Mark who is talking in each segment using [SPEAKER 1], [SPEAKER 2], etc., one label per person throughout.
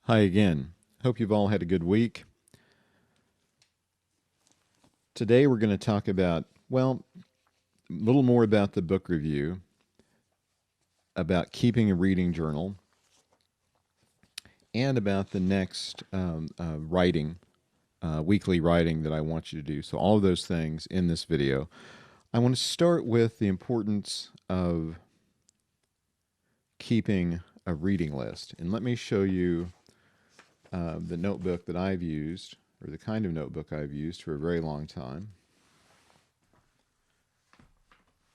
[SPEAKER 1] Hi again. Hope you've all had a good week. Today we're going to talk about, a little more about the book review, about keeping a reading journal, and about the next weekly writing that I want you to do. So all of those things in this video. I want to start with the importance of keeping a reading list. And let me show you the notebook that I've used, or the kind of notebook I've used for a very long time.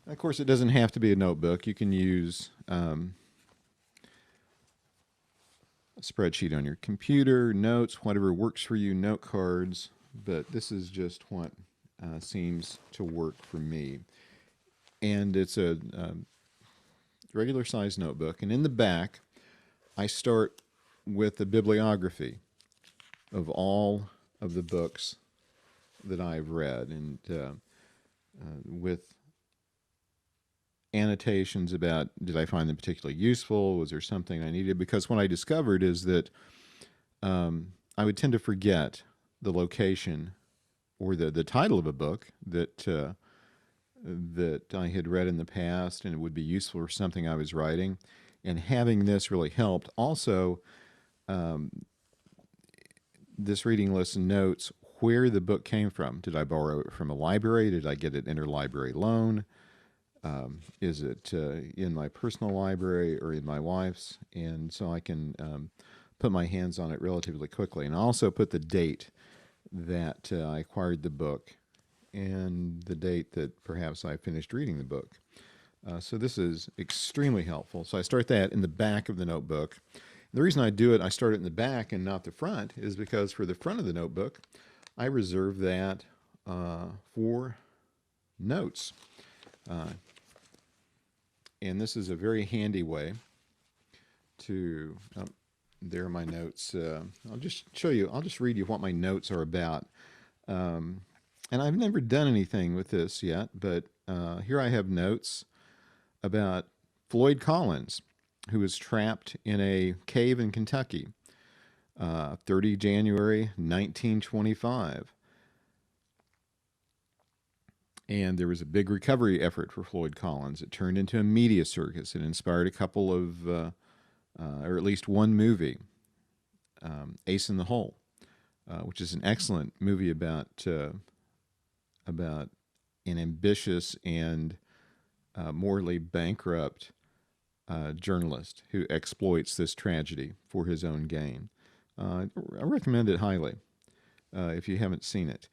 [SPEAKER 1] Of course, it doesn't have to be a notebook. You can use a spreadsheet on your computer, notes, whatever works for you, note cards, but this is just what seems to work for me. And it's a regular size notebook, and in the back I start with a bibliography of all of the books that I've read, and with annotations about, did I find them particularly useful? Was there something I needed? Because what I discovered is that I would tend to forget the location or the title of a book that I had read in the past, and it would be useful for something I was writing. And having this really helped. Also, this reading list notes where the book came from. Did I borrow it from a library? Did I get it interlibrary loan? Is it in my personal library or in my wife's? And so I can put my hands on it relatively quickly. And I also put the date that I acquired the book and the date that perhaps I finished reading the book. So this is extremely helpful. So I start that in the back of the notebook. The reason I do it, I start it in the back and not the front, is because for the front of the notebook, I reserve that for notes. And this is a very handy way to, there are my notes. I'll just show you, I'll just read you what my notes are about. And I've never done anything with this yet, but here I have notes about Floyd Collins, who was trapped in a cave in Kentucky, 30 January 1925. And there was a big recovery effort for Floyd Collins. It turned into a media circus. It inspired a couple of, or at least one movie, Ace in the Hole, which is an excellent movie about an ambitious and morally bankrupt journalist who exploits this tragedy for his own gain. I recommend it highly if you haven't seen it.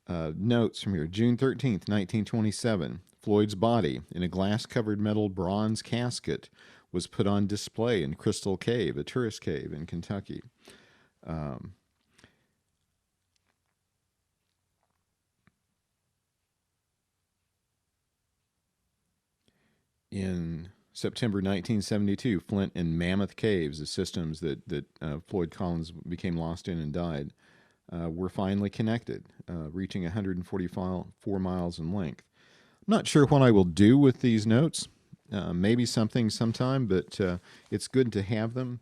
[SPEAKER 1] Notes from here. June 13th, 1927. Floyd's body in a glass-covered metal bronze casket was put on display in Crystal Cave, a tourist cave in Kentucky. In September 1972, Flint and Mammoth Caves, the systems that Floyd Collins became lost in and died, were finally connected, reaching 144 miles in length. I'm not sure what I will do with these notes. Maybe something sometime, but it's good to have them.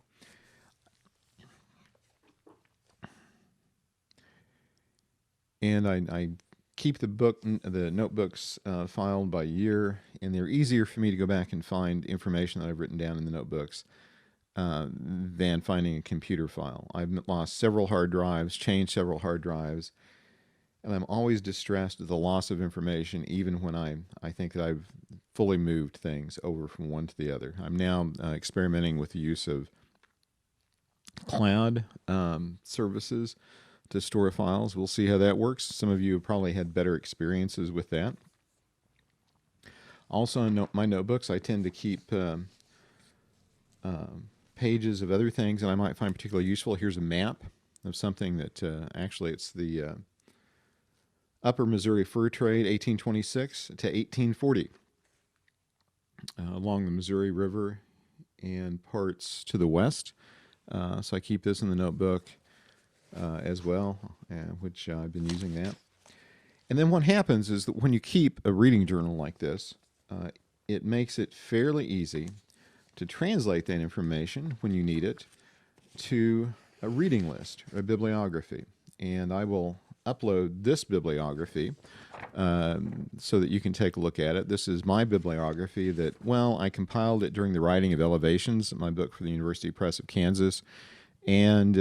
[SPEAKER 1] And I keep the notebooks filed by year, and they're easier for me to go back and find information that I've written down in the notebooks than finding a computer file. I've lost several hard drives, changed several hard drives, and I'm always distressed at the loss of information, even when I think that I've fully moved things over from one to the other. I'm now experimenting with the use of cloud services to store files. We'll see how that works. Some of you have probably had better experiences with that. Also, in my notebooks, I tend to keep pages of other things that I might find particularly useful. Here's a map of something that actually it's the Upper Missouri Fur Trade, 1826 to 1840, along the Missouri River and parts to the west. So I keep this in the notebook as well, which I've been using that. And then what happens is that when you keep a reading journal like this, it makes it fairly easy to translate that information when you need it to a reading list, a bibliography. And I will upload this bibliography so that you can take a look at it. This is my bibliography that, well, I compiled it during the writing of Elevations, my book for the University Press of Kansas. And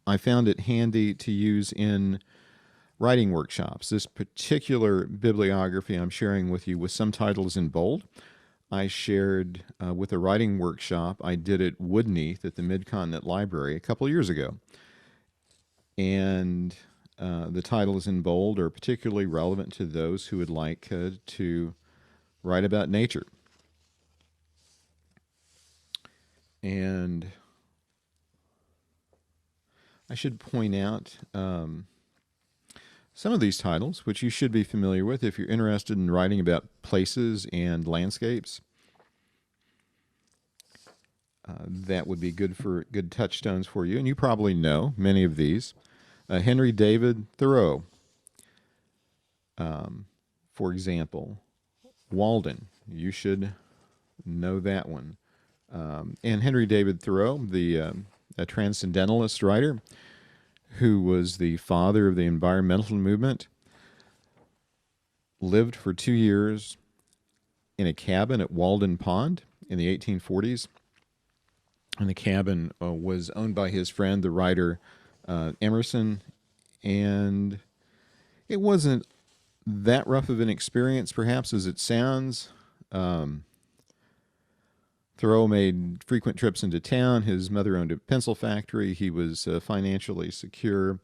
[SPEAKER 1] I found it handy to use in writing workshops. This particular bibliography I'm sharing with you with some titles in bold, I shared with a writing workshop I did at Woodneath at the Mid-Continent Library a couple years ago. And the titles in bold are particularly relevant to those who would like to write about nature. And I should point out some of these titles, which you should be familiar with if you're interested in writing about places and landscapes. That would be good touchstones for you, and you probably know many of these. Henry David Thoreau, for example. Walden, you should know that one. And Henry David Thoreau, a transcendentalist writer who was the father of the environmental movement, lived for 2 years in a cabin at Walden Pond in the 1840s. And the cabin was owned by his friend, the writer Emerson. And it wasn't that rough of an experience, perhaps, as it sounds. Thoreau made frequent trips into town. His mother owned a pencil factory. He was financially secure.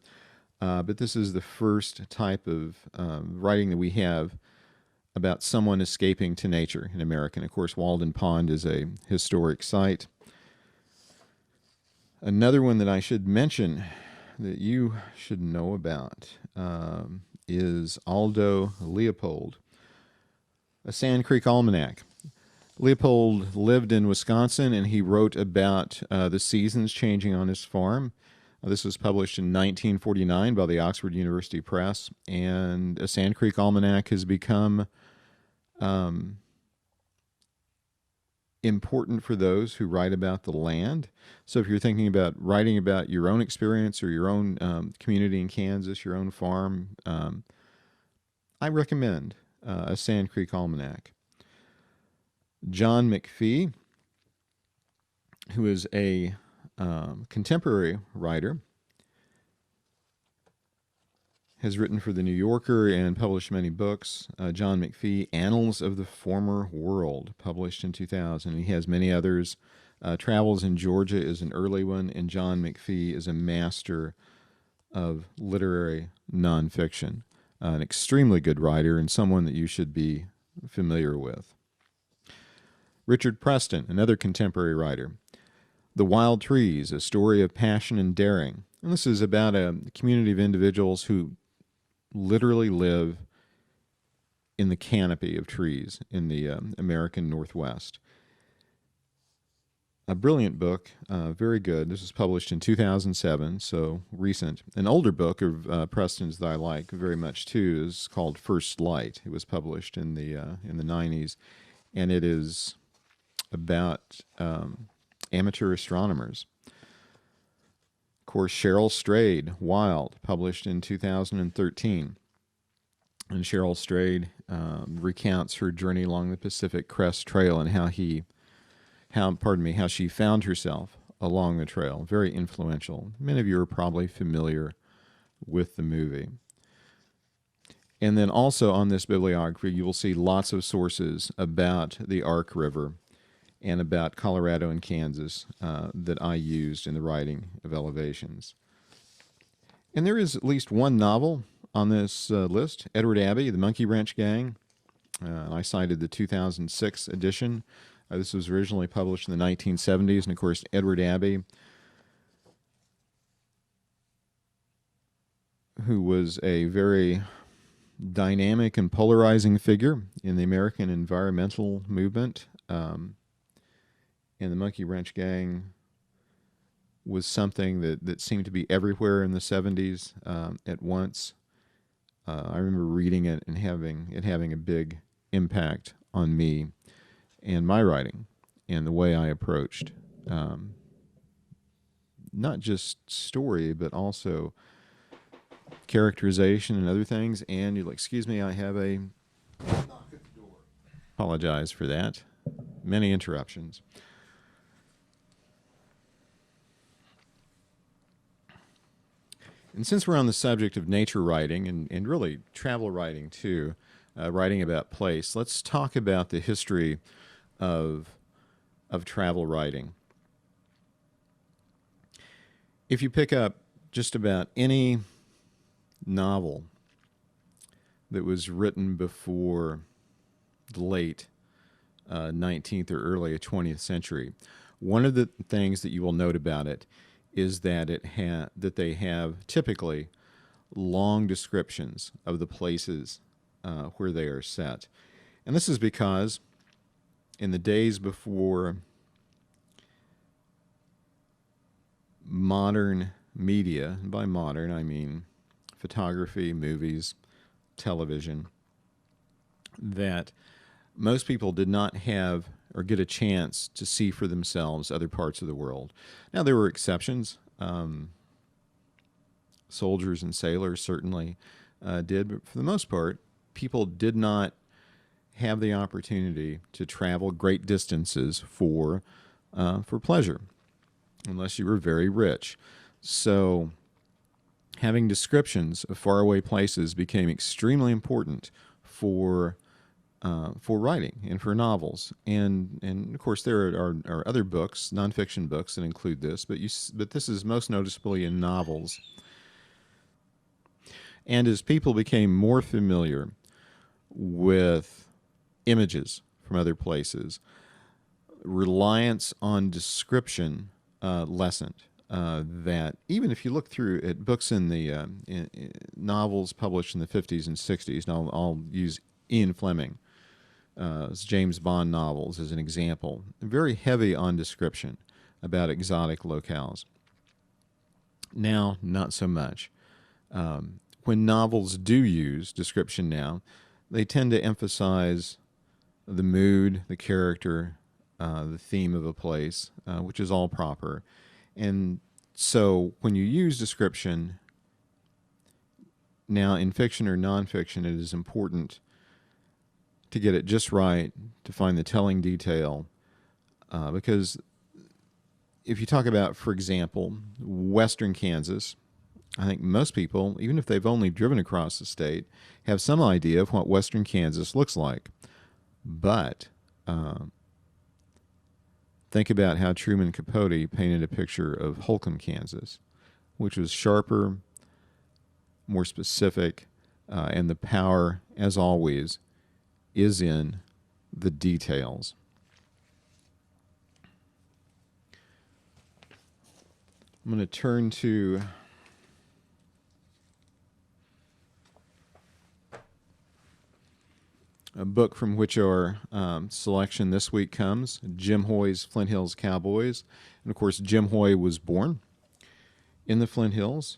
[SPEAKER 1] But this is the first type of writing that we have about someone escaping to nature in America. And of course, Walden Pond is a historic site. Another one that I should mention that you should know about is Aldo Leopold, a Sand Creek Almanac. Leopold lived in Wisconsin, and he wrote about the seasons changing on his farm. This was published in 1949 by the Oxford University Press, and a Sand Creek Almanac has become important for those who write about the land. So if you're thinking about writing about your own experience or your own community in Kansas, your own farm, I recommend a Sand Creek Almanac. John Mcphee, who is a contemporary writer, has written for The New Yorker and published many books. John Mcphee, Annals of the Former World, published in 2000. He has many others. Travels in Georgia is an early one, and John Mcphee is a master of literary nonfiction. An extremely good writer and someone that you should be familiar with. Richard Preston, another contemporary writer. The Wild Trees, a story of passion and daring. And this is about a community of individuals who literally live in the canopy of trees in the American Northwest. A brilliant book, very good. This was published in 2007, so recent. An older book of Preston's that I like very much too is called First Light. It was published in the 90s, and it is about amateur astronomers. Of course, Cheryl Strayed, Wild, published in 2013. And Cheryl Strayed recounts her journey along the Pacific Crest Trail and how she found herself along the trail. Very influential. Many of you are probably familiar with the movie. And then also on this bibliography, you will see lots of sources about the Ark River and about Colorado and Kansas that I used in the writing of Elevations. And there is at least one novel on this list, Edward Abbey, The Monkey Wrench Gang. I cited the 2006 edition. This was originally published in the 1970s, and of course, Edward Abbey, who was a very dynamic and polarizing figure in the American environmental movement. And the Monkey Wrench Gang was something that seemed to be everywhere in the 70s at once. I remember reading it and having a big impact on me and my writing and the way I approached not just story, but also characterization and other things. And you're like, excuse me, I have a knock at the door. Apologize for that. Many interruptions. And since we're on the subject of nature writing and really travel writing too, writing about place, let's talk about the history of travel writing. If you pick up just about any novel that was written before the late 19th or early 20th century, one of the things that you will note about it is that that they have typically long descriptions of the places where they are set. And this is because in the days before modern media, and by modern I mean photography, movies, television, that most people did not have or get a chance to see for themselves other parts of the world. Now, there were exceptions. Soldiers and sailors certainly did, but for the most part, people did not have the opportunity to travel great distances for pleasure, unless you were very rich. So having descriptions of faraway places became extremely important for writing and for novels. And of course, there are other books, nonfiction books, that include this, but this is most noticeably in novels. And as people became more familiar with images from other places, reliance on description lessened. That even if you look through at books in the in novels published in the 50s and 60s, and I'll use Ian Fleming, James Bond novels as an example, very heavy on description about exotic locales. Now, not so much. When novels do use description now, they tend to emphasize the mood, the character, the theme of a place, which is all proper. And so when you use description, now in fiction or nonfiction, it is important to get it just right, to find the telling detail, because if you talk about, for example, Western Kansas, I think most people, even if they've only driven across the state, have some idea of what Western Kansas looks like. But think about how Truman Capote painted a picture of Holcomb, Kansas, which was sharper, more specific, and the power, as always, is in the details. I'm going to turn to a book from which our selection this week comes, Jim Hoy's Flint Hills Cowboys. And of course, Jim Hoy was born in the Flint Hills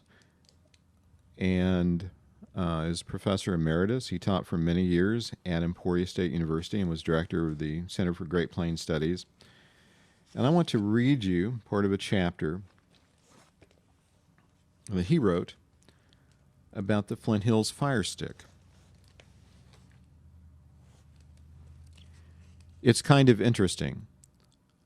[SPEAKER 1] and is professor emeritus. He taught for many years at Emporia State University and was director of the Center for Great Plains Studies. And I want to read you part of a chapter that he wrote about the Flint Hills fire stick. It's kind of interesting.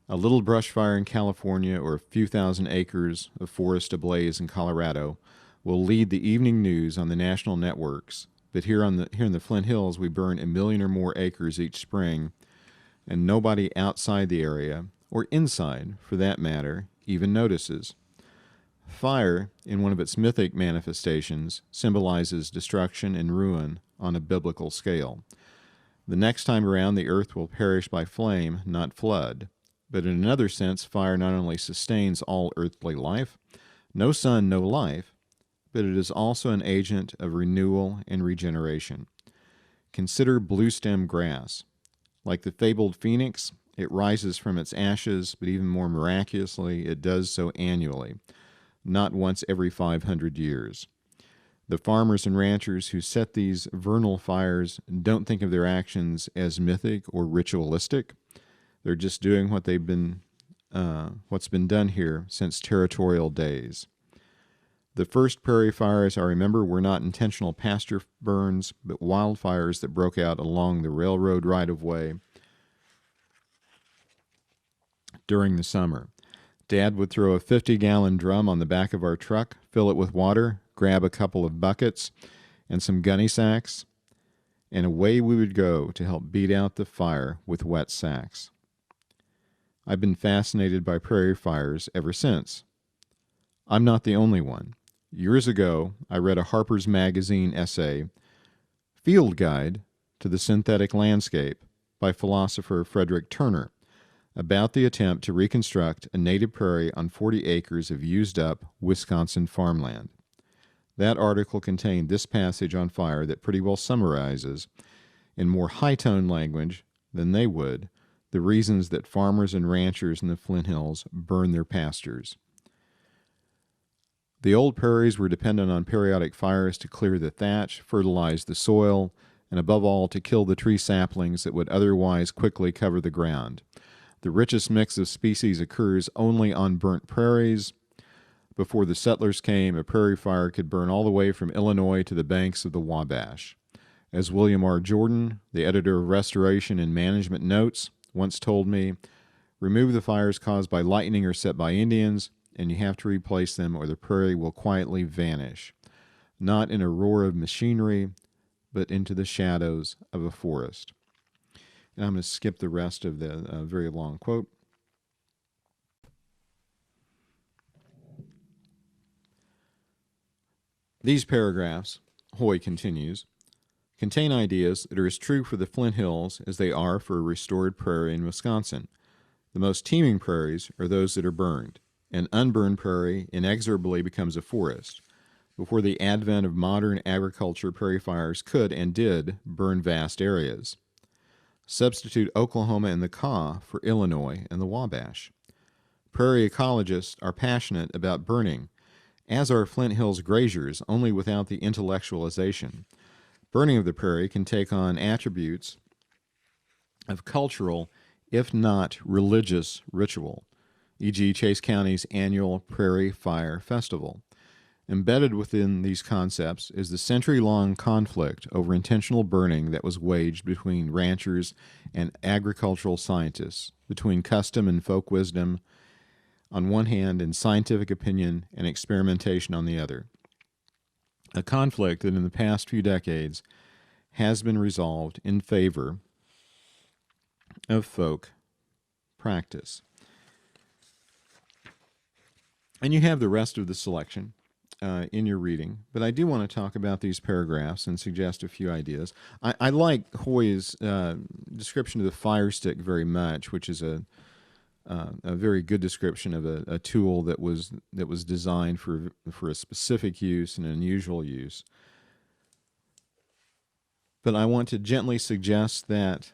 [SPEAKER 1] A little brush fire in California or a few thousand acres of forest ablaze in Colorado will lead the evening news on the national networks. But here in the Flint Hills, we burn 1 million or more acres each spring, and nobody outside the area, or inside for that matter, even notices. Fire, in one of its mythic manifestations, symbolizes destruction and ruin on a biblical scale. The next time around, the earth will perish by flame, not flood. But in another sense, fire not only sustains all earthly life, no sun, no life, but it is also an agent of renewal and regeneration. Consider blue stem grass. Like the fabled phoenix, it rises from its ashes, but even more miraculously, it does so annually, not once every 500 years. The farmers and ranchers who set these vernal fires don't think of their actions as mythic or ritualistic. They're just doing what they've been what's been done here since territorial days. The first prairie fires I remember were not intentional pasture burns, but wildfires that broke out along the railroad right-of-way during the summer. Dad would throw a 50-gallon drum on the back of our truck, fill it with water, grab a couple of buckets and some gunny sacks, and away we would go to help beat out the fire with wet sacks. I've been fascinated by prairie fires ever since. I'm not the only one. Years ago, I read a Harper's Magazine essay, Field Guide to the Synthetic Landscape, by philosopher Frederick Turner, about the attempt to reconstruct a native prairie on 40 acres of used-up Wisconsin farmland. That article contained this passage on fire that pretty well summarizes, in more high-tone language than they would, the reasons that farmers and ranchers in the Flint Hills burn their pastures. The old prairies were dependent on periodic fires to clear the thatch, fertilize the soil, and above all to kill the tree saplings that would otherwise quickly cover the ground. The richest mix of species occurs only on burnt prairies. Before the settlers came, a prairie fire could burn all the way from Illinois to the banks of the Wabash. As William R. Jordan, the editor of Restoration and Management Notes, once told me, remove the fires caused by lightning or set by Indians, and you have to replace them or the prairie will quietly vanish, not in a roar of machinery, but into the shadows of a forest. And I'm going to skip the rest of the very long quote. These paragraphs, Hoy continues, contain ideas that are as true for the Flint Hills as they are for a restored prairie in Wisconsin. The most teeming prairies are those that are burned. An unburned prairie inexorably becomes a forest. Before the advent of modern agriculture, prairie fires could and did burn vast areas. Substitute Oklahoma and the Kaw for Illinois and the Wabash. Prairie ecologists are passionate about burning, as are Flint Hills graziers, only without the intellectualization. Burning of the prairie can take on attributes of cultural, if not religious, ritual, e.g. Chase County's annual Prairie Fire Festival. Embedded within these concepts is the century-long conflict over intentional burning that was waged between ranchers and agricultural scientists, between custom and folk wisdom on one hand and scientific opinion and experimentation on the other. A conflict that in the past few decades has been resolved in favor of folk practice. And you have the rest of the selection in your reading, but I do want to talk about these paragraphs and suggest a few ideas. I like Hoy's description of the fire stick very much, which is a very good description of a tool that was designed for a specific use and an unusual use. But I want to gently suggest that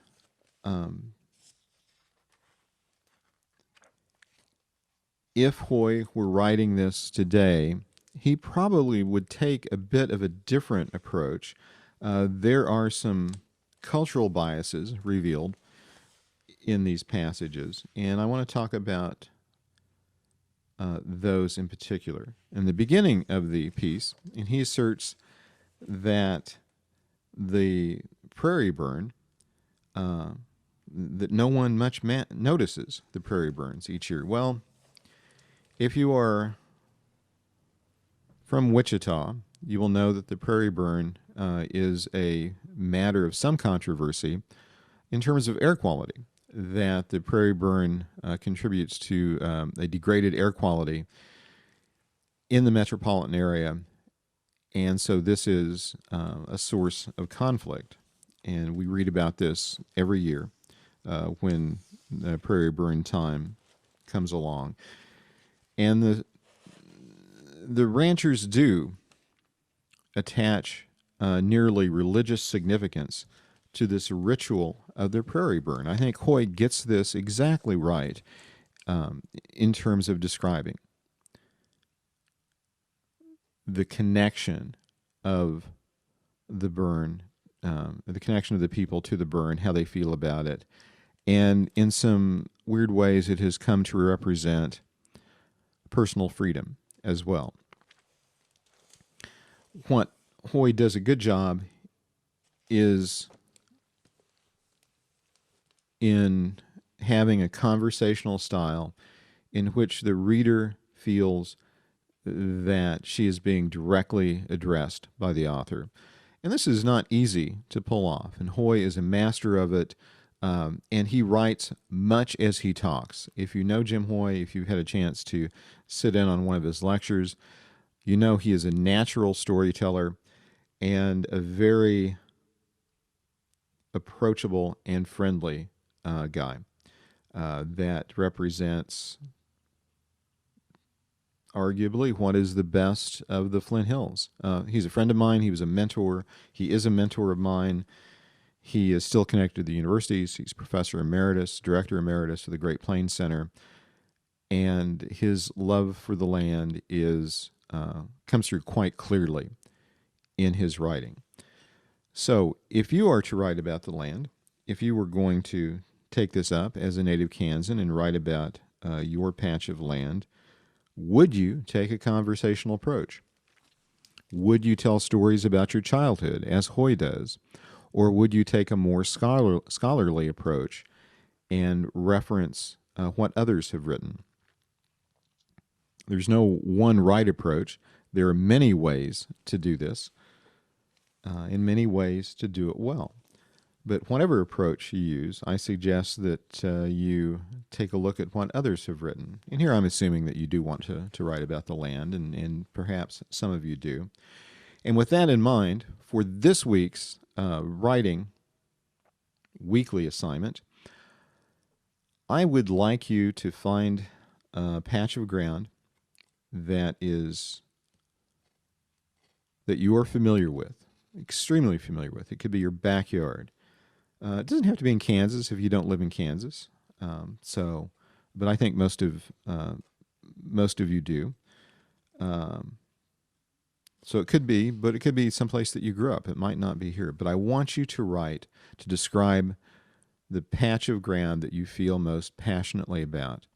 [SPEAKER 1] if Hoy were writing this today, he probably would take a bit of a different approach. There are some cultural biases revealed in these passages, and I want to talk about those in particular. In the beginning of the piece, and he asserts that the prairie burn, that no one much notices the prairie burns each year. Well, if you are from Wichita, you will know that the prairie burn is a matter of some controversy in terms of air quality, that the prairie burn contributes to a degraded air quality in the metropolitan area. And so this is a source of conflict. And we read about this every year when the prairie burn time comes along. And the ranchers do attach nearly religious significance to this ritual of their prairie burn. I think Hoy gets this exactly right in terms of describing the connection of the burn, the connection of the people to the burn, how they feel about it, And in some weird ways, it has come to represent personal freedom as well. What Hoy does a good job is in having a conversational style in which the reader feels that she is being directly addressed by the author. And this is not easy to pull off, and Hoy is a master of it, and he writes much as he talks. If you know Jim Hoy, if you've had a chance to sit in on one of his lectures, you know he is a natural storyteller and a very approachable and friendly guy that represents arguably what is the best of the Flint Hills. He's a friend of mine. He was a mentor. He is a mentor of mine. He is still connected to the universities. He's professor emeritus, director emeritus of the Great Plains Center. And his love for the land comes through quite clearly in his writing. So if you are to write about the land, if you were going to take this up as a native Kansan and write about your patch of land, would you take a conversational approach? Would you tell stories about your childhood, as Hoy does? Or would you take a more scholarly approach and reference what others have written? There's no one right approach. There are many ways to do this, and many ways to do it well. But whatever approach you use, I suggest that you take a look at what others have written. And here I'm assuming that you do want to write about the land, and perhaps some of you do. And with that in mind, for this week's writing weekly assignment, I would like you to find a patch of ground that you are familiar with, extremely familiar with. It could be your backyard. It doesn't have to be in Kansas if you don't live in Kansas. But I think most of you do. So it could be someplace that you grew up. It might not be here. But I want you to describe the patch of ground that you feel most passionately about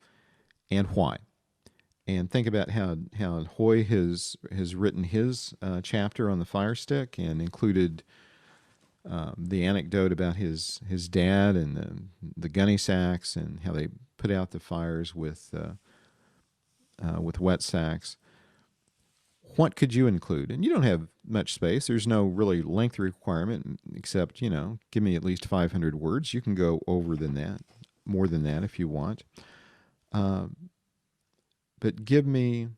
[SPEAKER 1] and why. And think about how Hoy has written his chapter on the fire stick and included the anecdote about his dad and the gunny sacks and how they put out the fires with wet sacks. What could you include? And you don't have much space. There's no really length requirement except, give me at least 500 words. You can go more than that if you want. But give me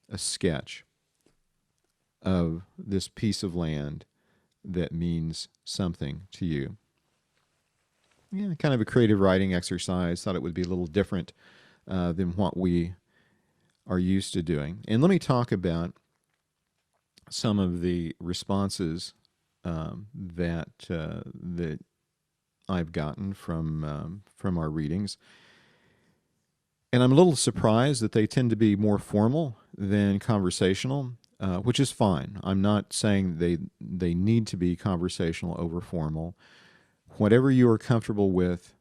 [SPEAKER 1] a sketch of this piece of land that means something to you. Yeah, kind of a creative writing exercise. Thought it would be a little different than what we are used to doing. And let me talk about some of the responses that I've gotten from our readings. And I'm a little surprised that they tend to be more formal than conversational, which is fine. I'm not saying they need to be conversational over formal. Whatever you are comfortable with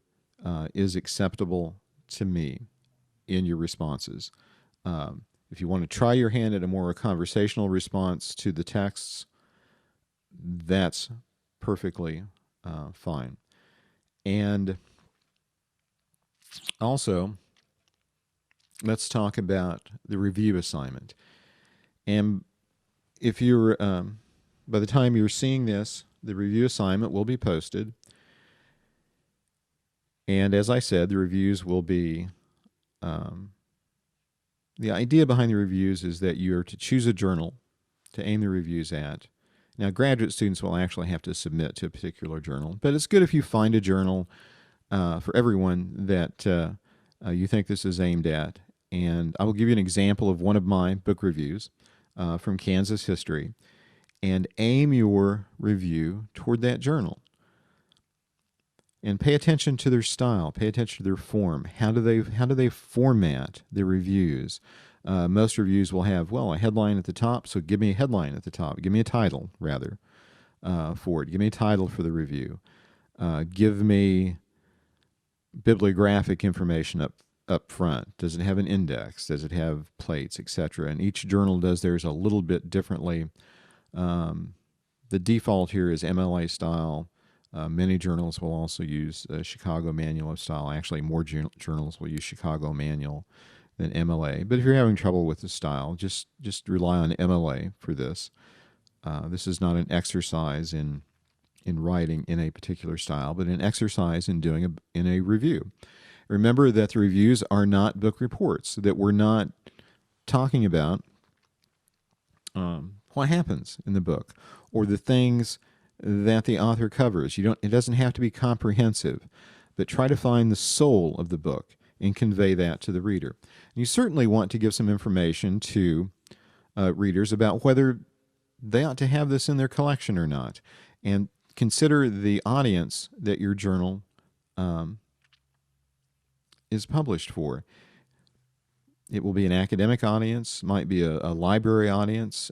[SPEAKER 1] is acceptable to me in your responses. If you want to try your hand at a more conversational response to the texts, that's perfectly fine. And also, let's talk about the review assignment. And if you're, by the time you're seeing this, the review assignment will be posted. And as I said, the reviews will be, the idea behind the reviews is that you're to choose a journal to aim the reviews at. Now, graduate students will actually have to submit to a particular journal, but it's good if you find a journal for everyone that you think this is aimed at. And I will give you an example of one of my book reviews from Kansas history, and aim your review toward that journal. And pay attention to their style. Pay attention to their form. How do they format their reviews? Most reviews will have, a headline at the top, so give me a headline at the top. Give me a title, rather, for it. Give me a title for the review. Give me bibliographic information up front? Does it have an index? Does it have plates, etc.? And each journal does theirs a little bit differently. The default here is MLA style. Many journals will also use Chicago Manual of Style. Actually, more journals will use Chicago Manual than MLA. But if you're having trouble with the style, just rely on MLA for this. This is not an exercise in writing in a particular style, but an exercise in doing in a review. Remember that the reviews are not book reports, that we're not talking about what happens in the book or the things that the author covers. It doesn't have to be comprehensive, but try to find the soul of the book and convey that to the reader. And you certainly want to give some information to readers about whether they ought to have this in their collection or not. And consider the audience that your journal is published for. It will be an academic audience, might be a library audience.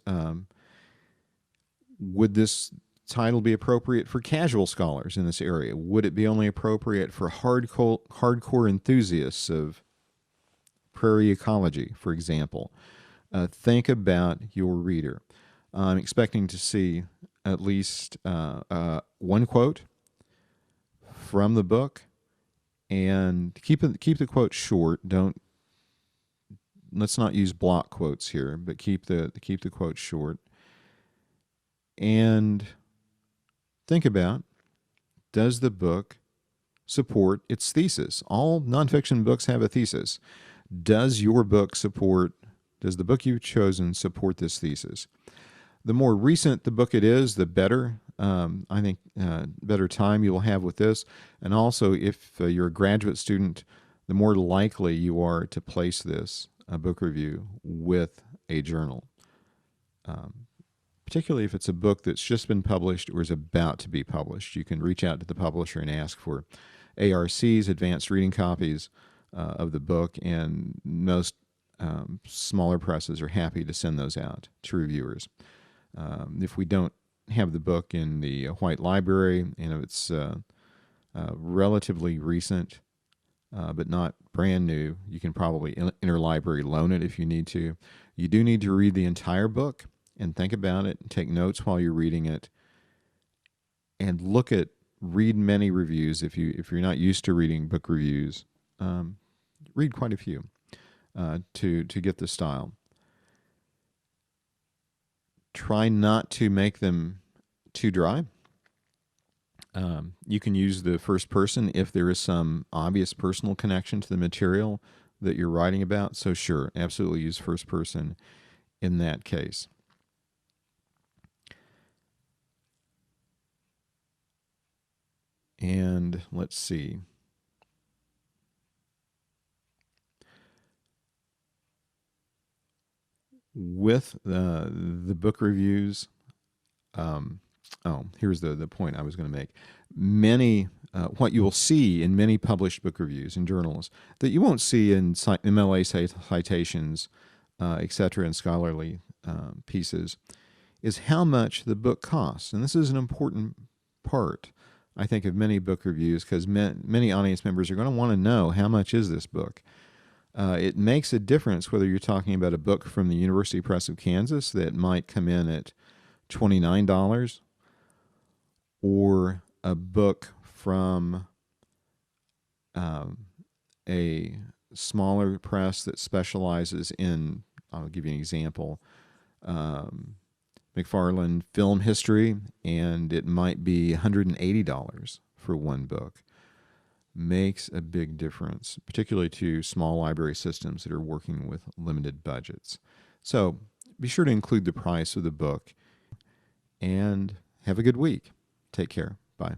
[SPEAKER 1] Would this title be appropriate for casual scholars in this area? Would it be only appropriate for hardcore enthusiasts of prairie ecology, for example? Think about your reader. I'm expecting to see at least one quote from the book, and keep the quote short. Let's not use block quotes here, but keep the quote short. And think about, does the book support its thesis? All nonfiction books have a thesis. Does the book you've chosen support this thesis? The more recent the book it is, the better. I think better time you will have with this. And also, if you're a graduate student, the more likely you are to place this book review with a journal. Particularly if it's a book that's just been published or is about to be published. You can reach out to the publisher and ask for ARCs, advanced reading copies of the book, and most smaller presses are happy to send those out to reviewers. If we don't have the book in the White Library, and if it's relatively recent but not brand new, you can probably interlibrary loan it if you need to. You do need to read the entire book and think about it, and take notes while you're reading it, and read many reviews. If you're not used to reading book reviews, read quite a few to get the style. Try not to make them too dry. You can use the first person if there is some obvious personal connection to the material that you're writing about. So sure, absolutely use first person in that case. And let's see. With the book reviews, here's the point I was going to make. Many, what you will see in many published book reviews in journals that you won't see in MLA citations, etc., and scholarly pieces, is how much the book costs. And this is an important part, I think, of many book reviews, because many audience members are going to want to know, how much is this book? It makes a difference whether you're talking about a book from the University Press of Kansas that might come in at $29, or a book from a smaller press that specializes in, I'll give you an example, McFarland film history, and it might be $180 for one book. Makes a big difference, particularly to small library systems that are working with limited budgets. So be sure to include the price of the book, and have a good week. Take care. Bye.